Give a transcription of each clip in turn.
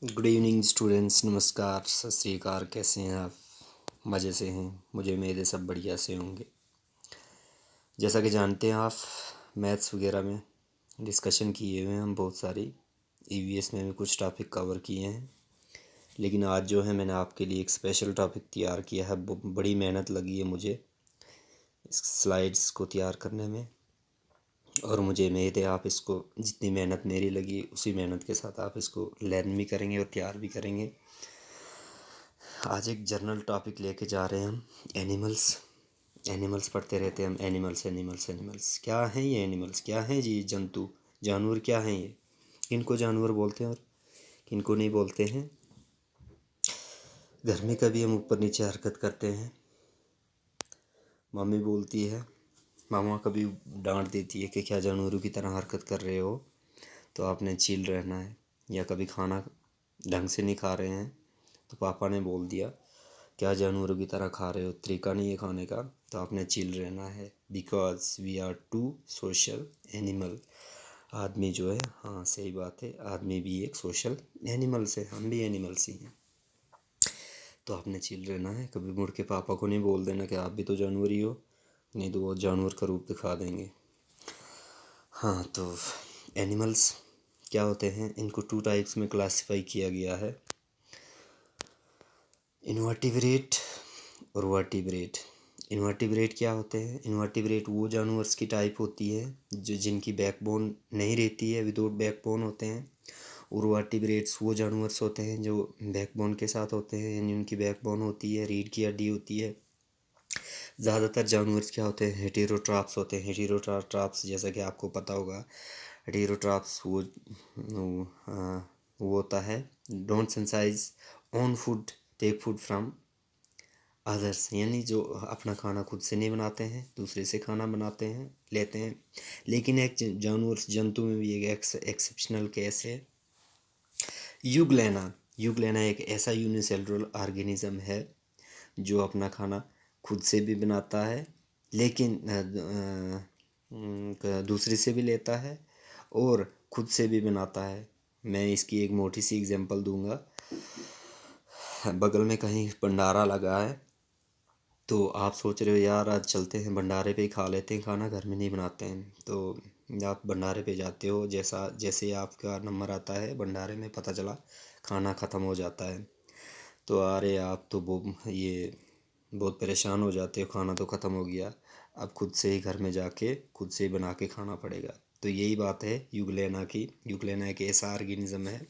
Good evening students, नमस्कार, सत श्री अकाल। कैसे हैं आप? मज़े से हैं? मुझे उम्मीद है सब बढ़िया से होंगे। जैसा कि जानते हैं आप, मैथ्स वगैरह में डिस्कशन किए हुए हैं हम बहुत सारी। ईवीएस में भी कुछ टॉपिक कवर किए हैं, लेकिन आज जो है मैंने आपके लिए एक स्पेशल टॉपिक तैयार किया है। बड़ी मेहनत लगी है मुझे इस स्लाइड्स को तैयार करने में, और मुझे उम्मीद है आप इसको, जितनी मेहनत मेरी लगी उसी मेहनत के साथ आप इसको लर्न भी करेंगे और तैयार भी करेंगे। आज एक जर्नल टॉपिक लेके जा रहे हैं हम, एनिमल्स। एनिमल्स पढ़ते रहते हैं हम, एनिमल्स एनिमल्स एनिमल्स। क्या हैं ये एनिमल्स? क्या हैं जी जंतु, जानवर? क्या हैं ये? किनको जानवर बोलते हैं और किनको नहीं बोलते हैं? घर में कभी हम ऊपर नीचे हरकत करते हैं, मम्मी बोलती है, मामा कभी डांट देती है कि क्या जानवरों की तरह हरकत कर रहे हो, तो आपने चिल रहना है। या कभी खाना ढंग से नहीं खा रहे हैं तो पापा ने बोल दिया, क्या जानवरों की तरह खा रहे हो, तरीका नहीं है खाने का, तो आपने चिल रहना है। Because we are too social animal. आदमी जो है, हाँ सही बात है, आदमी भी एक सोशल एनिमल्स है, हम भी एनिमल्स ही हैं। तो आपने चिल रहना है, कभी मुड़ के पापा को नहीं बोल देना कि आप भी तो जानवर ही हो, नहीं तो वो जानवर का रूप दिखा देंगे। हाँ, तो एनिमल्स क्या होते हैं, इनको टू टाइप्स में क्लासिफाई किया गया है, इनवर्टिब्रेट और वर्टिब्रेट। इनवर्टिब्रेट क्या होते हैं? इनवर्टिब्रेट वो जानवर्स की टाइप होती है जो जिनकी बैकबोन नहीं रहती है, विदाउट बैकबोन होते हैं। और वर्टिब्रेट्स वो जानवर्स होते हैं जो बैकबोन के साथ होते हैं, यानी उनकी बैकबोन होती है, रीढ़ की हड्डी होती है। ज़्यादातर जानवर्स क्या होते हैं? हेटेरोट्राप्स होते हैं। हेटेरोट्राप्स जैसा कि आपको पता होगा, हेटेरोट्राप्स वो होता है, don't synthesize own food, take food from others, यानी जो अपना खाना खुद से नहीं बनाते हैं, दूसरे से खाना बनाते हैं, लेते हैं। लेकिन एक जानवर जंतु में भी एक एक्सेप्शनल केस है, यूग्लेना। यूग्लेना एक ऐसा यूनिसेलुलर ऑर्गेनिज्म है जो अपना खाना खुद से भी बनाता है, लेकिन दूसरे से भी लेता है और खुद से भी बनाता है। मैं इसकी एक मोटी सी एग्जांपल दूंगा। बगल में कहीं भंडारा लगा है, तो आप सोच रहे हो यार आज चलते हैं भंडारे पे ही खा लेते हैं खाना, घर में नहीं बनाते हैं। तो आप भंडारे पे जाते हो, जैसा जैसे आपका नंबर आता है भंडारे में, पता चला खाना ख़त्म हो जाता है, तो अरे आप तो ये बहुत परेशान हो जाते हो, खाना तो ख़त्म हो गया, अब खुद से ही घर में जाके खुद से ही बना के खाना पड़ेगा। तो यही बात है यूग्लेना की। यूग्लेना एक ऐसा ऑर्गेनिज्म है,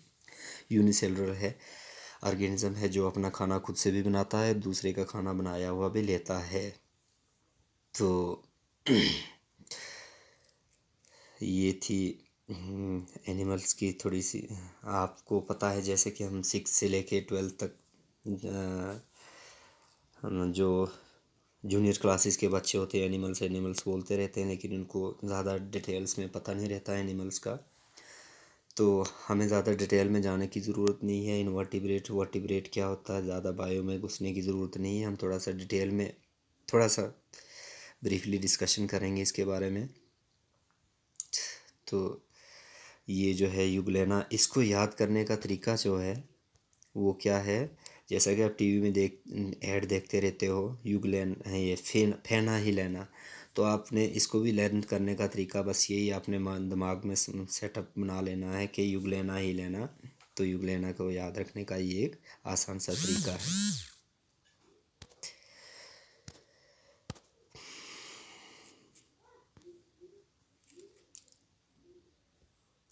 यूनिसेलुलर है, ऑर्गेनिज्म है जो अपना खाना खुद से भी बनाता है, दूसरे का खाना बनाया हुआ भी लेता है। तो ये थी एनिमल्स की थोड़ी सी। आपको पता है जैसे कि हम 6 से लेके 12 तक जो जूनियर क्लासेस के बच्चे होते हैं एनिमल्स एनिमल्स बोलते रहते हैं, लेकिन उनको ज़्यादा डिटेल्स में पता नहीं रहता है एनिमल्स का। तो हमें ज़्यादा डिटेल में जाने की ज़रूरत नहीं है, इनवर्टिब्रेट वर्टिब्रेट क्या होता है, ज़्यादा बायो में घुसने की ज़रूरत नहीं है। हम थोड़ा सा डिटेल में, थोड़ा सा ब्रीफली डिस्कशन करेंगे इसके बारे में। तो ये जो है यूग्लेना, इसको याद करने का तरीका जो है वो क्या है, जैसा कि आप टीवी में ऐड देखते रहते हो, यूग्लेन है ये, फेना ही लेना। तो आपने इसको भी लर्न करने का तरीका बस यही, आपने दिमाग में सेटअप बना लेना है कि यूग्लेना ही लेना। तो यूग्लेना को याद रखने का ये एक आसान सा तरीका है।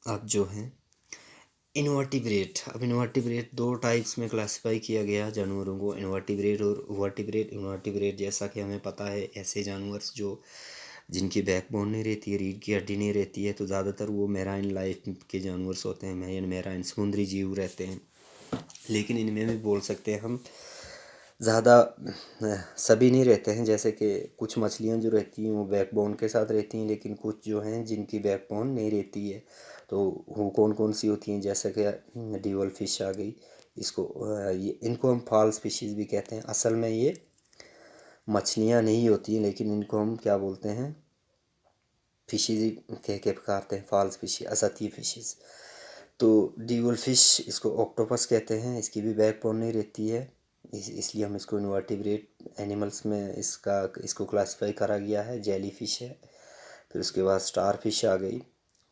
अब जो है इनवर्टिब्रेट, अब इनवर्टिब्रेट दो टाइप्स में क्लासिफाई किया गया जानवरों को, इनवर्टिब्रेट और वर्टिब्रेट। इनवर्टिब्रेट जैसा कि हमें पता है ऐसे जानवर जो जिनकी बैकबोन नहीं रहती है, रीढ़ की हड्डी नहीं रहती है, तो ज़्यादातर वो मैराइन लाइफ के जानवर होते हैं, मैराइन समुद्री जीव रहते हैं। लेकिन इनमें भी बोल सकते हैं हम, ज़्यादा सभी नहीं रहते हैं, जैसे कि कुछ मछलियाँ जो रहती हैं वो बैकबोन के साथ रहती हैं, लेकिन कुछ जो हैं जिनकी बैकबोन नहीं रहती है। तो वो कौन कौन सी होती हैं, जैसे कि डिवल फिश आ गई, इसको ये इनको हम फॉल्स फिशेस भी कहते हैं। असल में ये मछलियाँ नहीं होती हैं, लेकिन इनको हम क्या बोलते हैं, फिशेज कह के पुकारते हैं, फॉल्स फिश, असतही फिशेस। तो डी फिश इसको ऑक्टोपस कहते हैं, इसकी भी बैकबोन नहीं रहती है, इसलिए हम इसको इनवर्टिब्रेट एनिमल्स में इसको क्लासिफाई करा गया है। जेली फिश है। फिर उसके बाद स्टार फिश आ गई,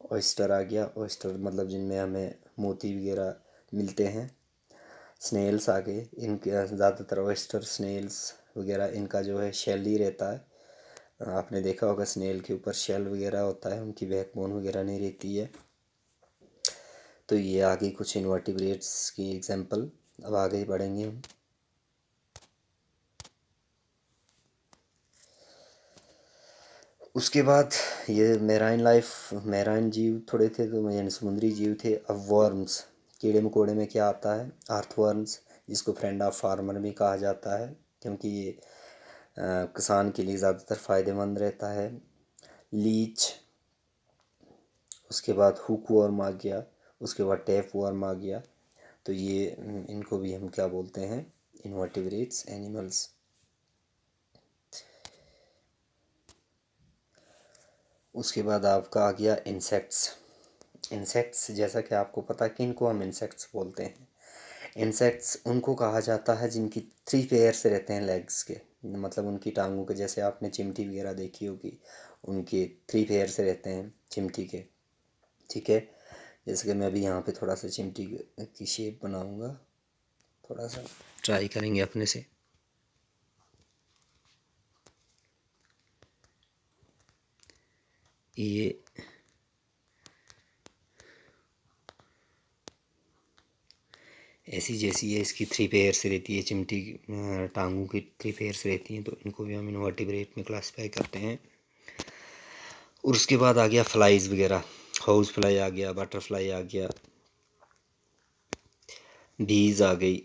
ऑयस्टर आ गया, ऑयस्टर मतलब जिनमें हमें मोती वगैरह मिलते हैं। स्नेल्स आ गए, इनके ज़्यादातर ऑयस्टर स्नेल्स वगैरह इनका जो है शेल ही रहता है। आपने देखा होगा स्नेल के ऊपर शेल वगैरह होता है, उनकी बैकबोन वगैरह नहीं रहती है। तो ये आ गई कुछ इनवर्टिब्रेट्स की एग्जांपल। अब आगे बढ़ेंगे हम। उसके बाद ये मैराइन जीव थोड़े थे, तो यानी समुद्री जीव थे। अब वर्म्स, कीड़े मकोड़े में क्या आता है? अर्थवर्म्स, जिसको फ्रेंड ऑफ फार्मर भी कहा जाता है, क्योंकि ये किसान के लिए ज़्यादातर फ़ायदेमंद रहता है। लीच, उसके बाद हुक वर्म आ गया, उसके बाद टैप वर्म आ गया। तो ये इनको भी हम क्या बोलते हैं? Invertebrates animals. उसके बाद आपका आ गया इंसेक्ट्स। इंसेक्ट्स जैसा कि आपको पता है किनको हम इंसेक्ट्स बोलते हैं। इंसेक्ट्स उनको कहा जाता है जिनकी 3 पेयर्स रहते हैं लेग्स के, मतलब उनकी टांगों के, जैसे आपने चिमटी वगैरह देखी होगी, उनके 3 पेयर्स रहते हैं चिमटी के। ठीक है, जैसे कि मैं अभी यहाँ पे थोड़ा सा चिमटी की शेप बनाऊँगा, थोड़ा सा ट्राई करेंगे अपने से। ये ऐसी जैसी है, इसकी 3 पेयर्स रहती है चिमटी, टांगों की 3 पेयर्स रहती हैं, तो इनको भी हम इनवर्टिब्रेट में क्लासिफाई करते हैं। और उसके बाद आ गया फ्लाइज वगैरह, हाउस फ्लाई आ गया, बटरफ्लाई आ गया, बीज आ गई,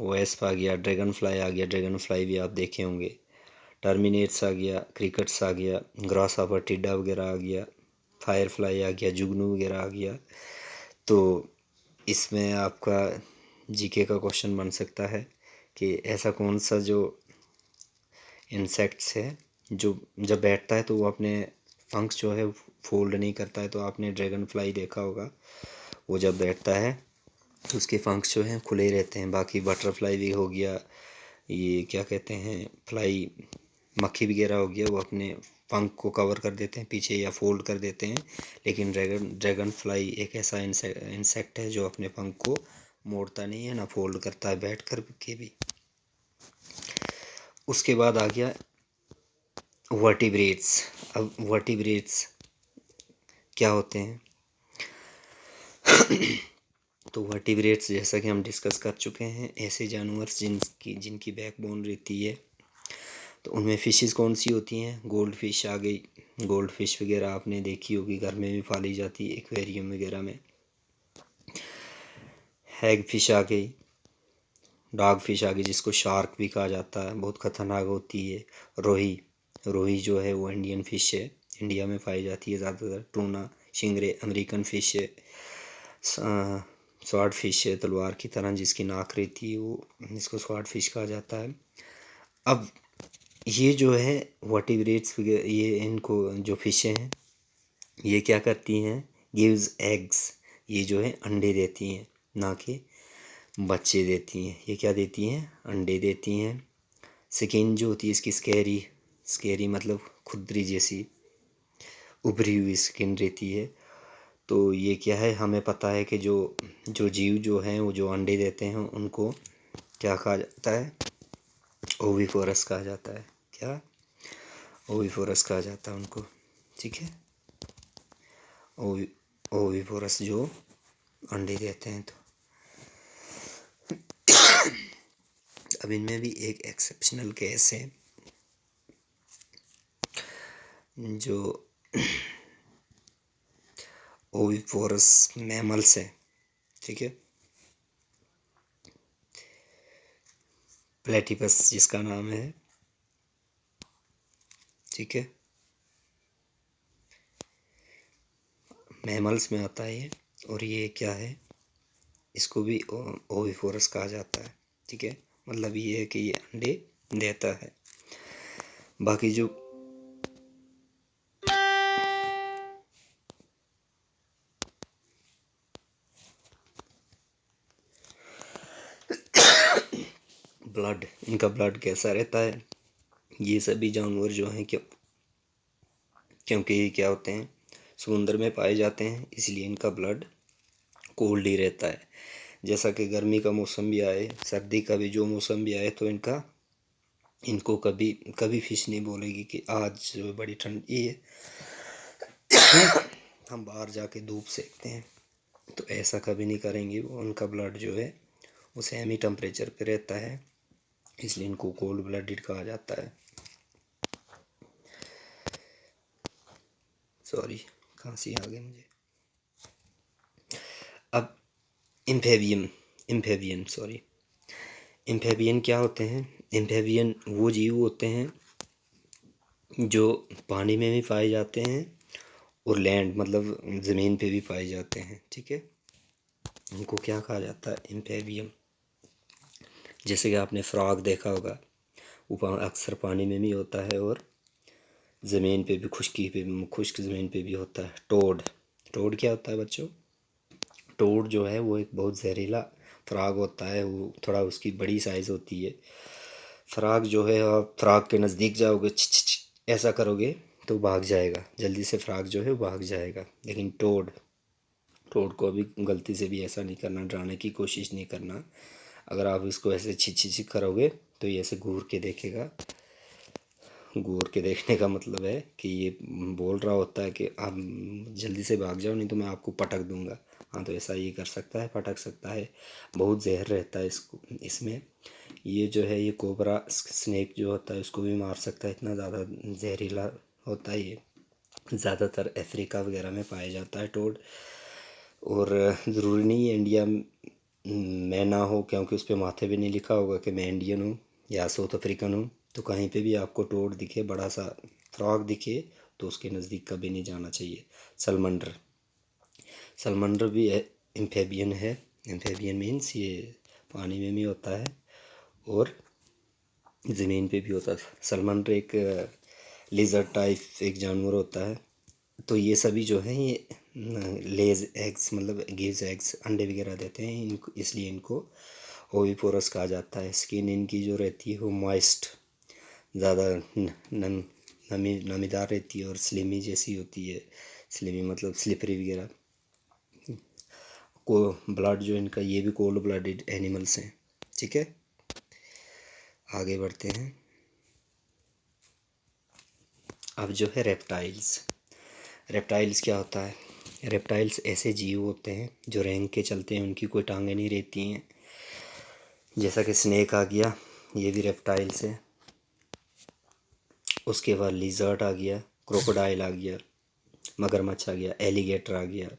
वेस्प आ गया, ड्रैगन फ्लाई आ गया, ड्रैगन फ्लाई भी आप देखे होंगे, टर्मिनेट्स आ गया, क्रिकेट्स आ गया, ग्रास हॉपर टिड्डा वगैरह आ गया, फायर फ्लाई आ गया, जुगनू वगैरह आ गया। तो इसमें आपका जीके का क्वेश्चन बन सकता है कि ऐसा कौन सा जो इंसेक्ट्स है जो जब बैठता है तो वो अपने फंक्स जो है फोल्ड नहीं करता है। तो आपने ड्रैगन फ्लाई देखा होगा, वो जब बैठता है तो उसके फंक्स जो हैं खुले रहते हैं। बाकी बटरफ्लाई भी हो गया, ये क्या कहते हैं, फ्लाई मक्खी वगैरह हो गया, वो अपने पंख को कवर कर देते हैं पीछे या फोल्ड कर देते हैं। लेकिन ड्रैगन फ्लाई एक ऐसा इंसेक्ट है जो अपने पंख को मोड़ता नहीं है, ना फोल्ड करता है बैठ कर के भी। उसके बाद आ गया वर्टिब्रेट्स। अब वर्टिब्रेट्स क्या होते हैं? तो वर्टिब्रेट्स जैसा कि हम डिस्कस कर चुके हैं, ऐसे जानवर जिनकी बैकबोन रहती है। तो उनमें फ़िशेस कौन सी होती हैं? गोल्ड फिश आ गई, गोल्ड फिश वगैरह आपने देखी होगी, घर में भी पाली जाती है एक्वेरियम वगैरह में। हैग फिश आ गई, डॉग फिश आ गई, जिसको शार्क भी कहा जाता है, बहुत ख़तरनाक होती है। रोही, रोही जो है वो इंडियन फ़िश है, इंडिया में पाई जाती है ज़्यादातर। टूना, शिंगरे अमेरिकन फ़िश है। स्वॉर्ड फिश है, तलवार की तरह जिसकी नाक रहती है, वो इसको स्वॉर्ड फिश कहा जाता है। अब ये जो है वर्टिब्रेट्स वगैरह, ये इनको जो फिशें हैं ये क्या करती हैं? गिव्स एग्स, ये जो है अंडे देती हैं, ना कि बच्चे देती हैं। ये क्या देती हैं? अंडे देती हैं। स्किन जो होती है इसकी स्केरी, स्केरी मतलब खुरदरी जैसी उभरी हुई स्किन रहती है। तो ये क्या है, हमें पता है कि जो जो जीव जो हैं वो जो अंडे देते हैं उनको क्या कहा जाता है? ओविफोरस कहा जाता है। क्या? ओविफोरस कहा जाता है उनको। ठीक है, ओविफोरस जो अंडे देते हैं। तो अब इनमें भी एक एक्सेप्शनल केस है, जो ओविफोरस मैमल्स है। ठीक है, प्लेटिपस जिसका नाम है। ठीक है, मैमल्स में आता है ये। और ये क्या है, इसको भी ओविफोरस कहा जाता है। ठीक है, मतलब ये है कि ये अंडे देता है। बाकी जो ब्लड, इनका ब्लड कैसा रहता है। ये सभी जानवर जो हैं क्योंकि ये क्या होते हैं, समुद्र में पाए जाते हैं, इसलिए इनका ब्लड कोल्ड ही रहता है। जैसा कि गर्मी का मौसम भी आए, सर्दी का भी जो मौसम भी आए, तो इनको कभी कभी फिश नहीं बोलेगी कि आज जो बड़ी ठंडी है, हम बाहर जाके धूप सेकते हैं, तो ऐसा कभी नहीं करेंगे। वो उनका ब्लड जो है वो सेम ही टेम्परेचर पे रहता है, इसलिए इनको कोल्ड ब्लडेड कहा जाता है। सॉरी, खांसी आ गई मुझे। अब इम्फेबियन क्या होते हैं। इम्फेबियन वो जीव होते हैं जो पानी में भी पाए जाते हैं और लैंड मतलब ज़मीन पे भी पाए जाते हैं, ठीक है। इनको क्या कहा जाता है, इम्फेबियन। जैसे कि आपने फ्रॉग देखा होगा, वो अक्सर पानी में भी होता है और ज़मीन पे भी, खुश्क ज़मीन पे भी होता है। टोड क्या होता है बच्चों, टोड जो है वो एक बहुत जहरीला फ्रॉग होता है। वो थोड़ा उसकी बड़ी साइज़ होती है। फ्रॉग जो है, आप फ्रॉग के नज़दीक जाओगे, ऐसा करोगे तो भाग जाएगा, जल्दी से फ्रॉग जो है वो भाग जाएगा। लेकिन टोड को अभी गलती से भी ऐसा नहीं करना, डराने की कोशिश नहीं करना। अगर आप इसको ऐसे छिक करोगे तो ये ऐसे घूर के देखेगा। घूर के देखने का मतलब है कि ये बोल रहा होता है कि आप जल्दी से भाग जाओ, नहीं तो मैं आपको पटक दूंगा। हाँ, तो ऐसा ये कर सकता है, पटक सकता है। बहुत जहर रहता है इसमें। ये जो है, ये कोबरा स्नेक जो होता है उसको भी मार सकता है, इतना ज़्यादा जहरीला होता है ये। ज़्यादातर अफ्रीका वगैरह में पाया जाता है टोड। और ज़रूरी नहीं है इंडिया में ना हो, क्योंकि उस पर माथे पे नहीं लिखा होगा कि मैं इंडियन हूँ या साउथ अफ्रीकन हूँ। तो कहीं पे भी आपको टोड दिखे, बड़ा सा फ्रॉग दिखे, तो उसके नज़दीक कभी नहीं जाना चाहिए। सलमंडर भी एम्फेबियन है। एम्फेबियन मीन्स ये पानी में भी होता है और ज़मीन पे भी होता है। सलमंडर एक लिजर्ड टाइप एक जानवर होता है। तो ये सभी जो हैं ये लेज एग्स मतलब गिव्स एग्स, अंडे वगैरह देते हैं इनको, इसलिए इनको ओविपोरस कहा जाता है। स्किन इनकी जो रहती है वो मॉइस्ट, ज़्यादा नमीदार रहती है और स्लिमी जैसी होती है। स्लिमी मतलब स्लिपरी वगैरह। को ब्लड जो इनका, ये भी कोल्ड ब्लडेड एनिमल्स हैं, ठीक है। आगे बढ़ते हैं। अब जो है रेप्टाइल्स क्या होता है। रेप्टाइल्स ऐसे जीव होते हैं जो रेंग के चलते हैं, उनकी कोई टांगें नहीं रहती हैं। जैसा कि स्नेक आ गया, ये भी रेप्टाइल्स है। उसके बाद लिजर्ड आ गया, क्रोकोडाइल आ गया, मगरमच्छ आ गया, एलिगेटर आ गया,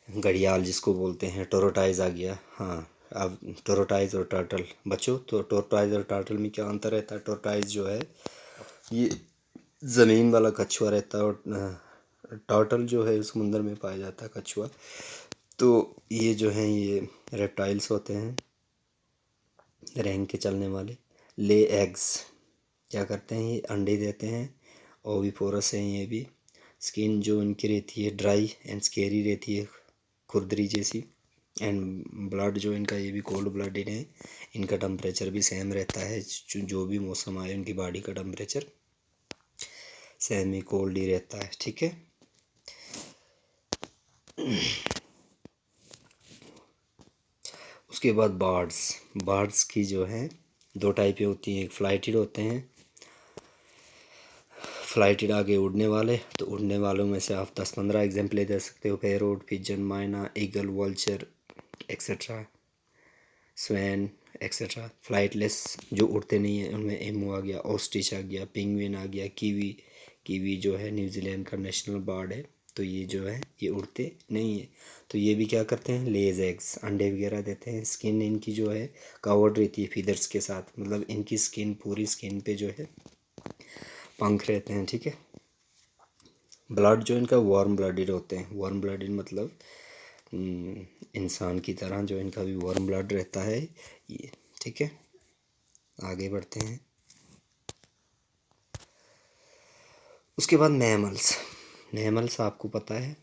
घड़ियाल जिसको बोलते हैं, टोरोटाइज आ गया। हाँ, अब टोरोटाइज और टर्टल बच्चों, तो टोरोटाइज और टर्टल में क्या अंतर रहता है। टोरोटाइज जो है ये ज़मीन वाला कछुआ रहता है और टर्टल जो है समुंदर में पाया जाता है कछुआ। तो ये जो हैं ये रेप्टाइल्स होते हैं, रेंग के चलने वाले। ले एग्स क्या करते हैं, ये अंडे देते हैं। ओविपोरस हैं ये भी। स्किन जो इनकी रहती है ड्राई एंड स्केरी रहती है, खुरदरी जैसी। एंड ब्लड जो इनका, ये भी कोल्ड ब्लडेड है। इनका टेम्परेचर भी सेम रहता है, जो भी मौसम आए उनकी बॉडी का टेम्परेचर सेम ही कोल्ड ही रहता है, ठीक है। उसके बाद बर्ड्स की जो है दो टाइपें होती हैं। एक फ्लाइटेड होते हैं, फ्लाइटेड आगे उड़ने वाले। तो उड़ने वालों में से आप 10-15 एग्जाम्पल दे सकते हो। पैरोट, पिजन, माइना, eagle, vulture etcetera, swan etcetera. Flightless जो उड़ते नहीं हैं उनमें एमो आ गया, ऑस्ट्रिच आ गया, पिंगविन आ गया, कीवी जो है न्यूजीलैंड का नेशनल बर्ड है। तो ये जो है ये उड़ते नहीं है। तो ये भी क्या करते हैं, लेज एग्स, अंडे वगैरह देते हैं। स्किन इनकी जो है कवर्ड रहती है फीदर्स के साथ, मतलब इनकी स्किन, पूरी स्किन पे जो है पंख रहते हैं, ठीक है। ब्लड जो इनका वार्म ब्लडेड होते हैं। वार्म ब्लडेड मतलब इंसान की तरह जो इनका भी वार्म ब्लड रहता है ये, ठीक है। आगे बढ़ते हैं। उसके बाद मैमल्स आपको पता है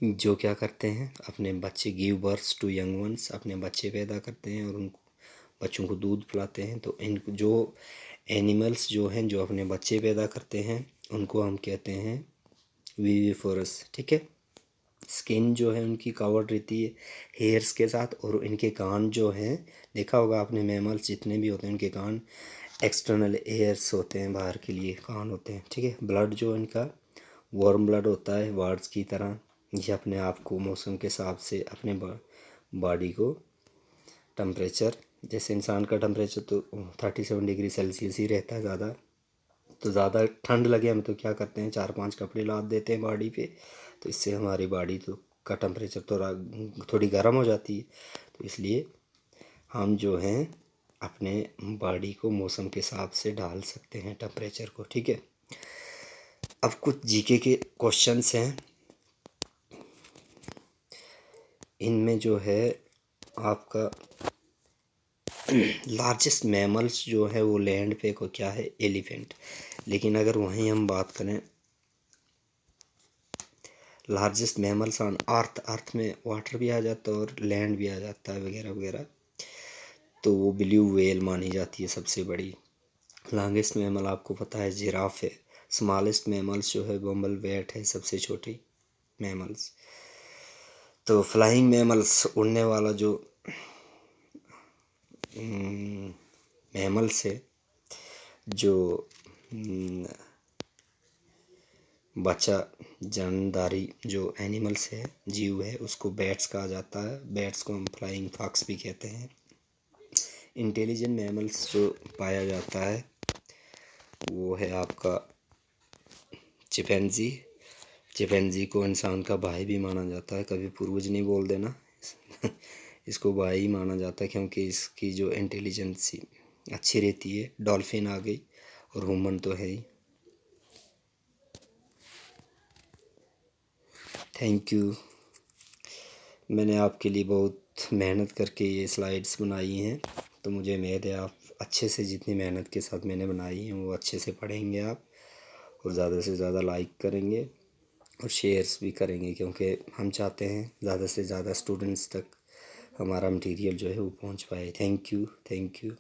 जो क्या करते हैं, अपने बच्चे give birth to young ones, अपने बच्चे पैदा करते हैं और उनको बच्चों को दूध पिलाते हैं। तो इन जो एनिमल्स जो हैं जो अपने बच्चे पैदा करते हैं उनको हम कहते हैं विविफोरस। ठीक है। स्किन जो है उनकी कवर्ड रहती है हेयर्स के साथ, और इनके कान जो हैं, देखा होगा आपने मैमल्स जितने भी होते हैं उनके कान एक्सटर्नल एयर्स होते हैं, बाहर के लिए कान होते हैं। ठीक है। ब्लड जो इनका वार्म ब्लड होता है वार्ड्स की तरह। ये अपने आप को मौसम के हिसाब से अपने बॉडी को टेम्परेचर, जैसे इंसान का टेम्परेचर तो 37 डिग्री सेल्सियस ही रहता है ज़्यादा। तो ज़्यादा ठंड लगे हम तो क्या करते हैं, 4-5 कपड़े लाद देते हैं बॉडी पे, तो इससे हमारी बॉडी तो का टेम्परेचर थोड़ी गर्म हो जाती है। तो इसलिए हम जो हैं अपने बॉडी को मौसम के हिसाब से ढाल सकते हैं टेम्परेचर को। ठीक है। अब कुछ जीके के क्वेश्चंस हैं, इनमें जो है आपका लार्जेस्ट मैमल्स जो है वो लैंड पे को क्या है, एलिफेंट। लेकिन अगर वहीं हम बात करें लार्जेस्ट मैमल्स ऑन अर्थ, अर्थ में वाटर भी आ जाता है और लैंड भी आ जाता है वगैरह वगैरह, तो वो ब्लू व्हेल मानी जाती है सबसे बड़ी। लॉन्गेस्ट मैमल आपको पता है जिराफ है। स्मॉलेस्ट मैमल्स जो है बम्बल बैट है, सबसे छोटी मैमल्स। तो फ्लाइंग मैमल्स, उड़ने वाला जो मैमल्स है, जो बच्चा जानदारी जो एनिमल्स है, जीव है, उसको बैट्स कहा जाता है। बैट्स को हम फ्लाइंग फॉक्स भी कहते हैं। इंटेलिजेंट मैमल्स जो पाया जाता है वो है आपका चिंपैंजी। चिंपैंजी को इंसान का भाई भी माना जाता है, कभी पूर्वज नहीं बोल देना इसको भाई ही माना जाता है क्योंकि इसकी जो इंटेलिजेंसी अच्छी रहती है। डॉल्फिन आ गई और ह्यूमन तो है ही। Thank you. मैंने आपके लिए बहुत मेहनत करके ये स्लाइड्स बनाई हैं, तो मुझे उम्मीद है आप अच्छे से, जितनी मेहनत के साथ मैंने बनाई हैं वो अच्छे से पढ़ेंगे आप, और ज़्यादा से ज़्यादा लाइक करेंगे और शेयर्स भी करेंगे, क्योंकि हम चाहते हैं ज़्यादा से ज़्यादा स्टूडेंट्स तक हमारा मटेरियल जो है वो पहुंच पाए। Thank you. Thank you.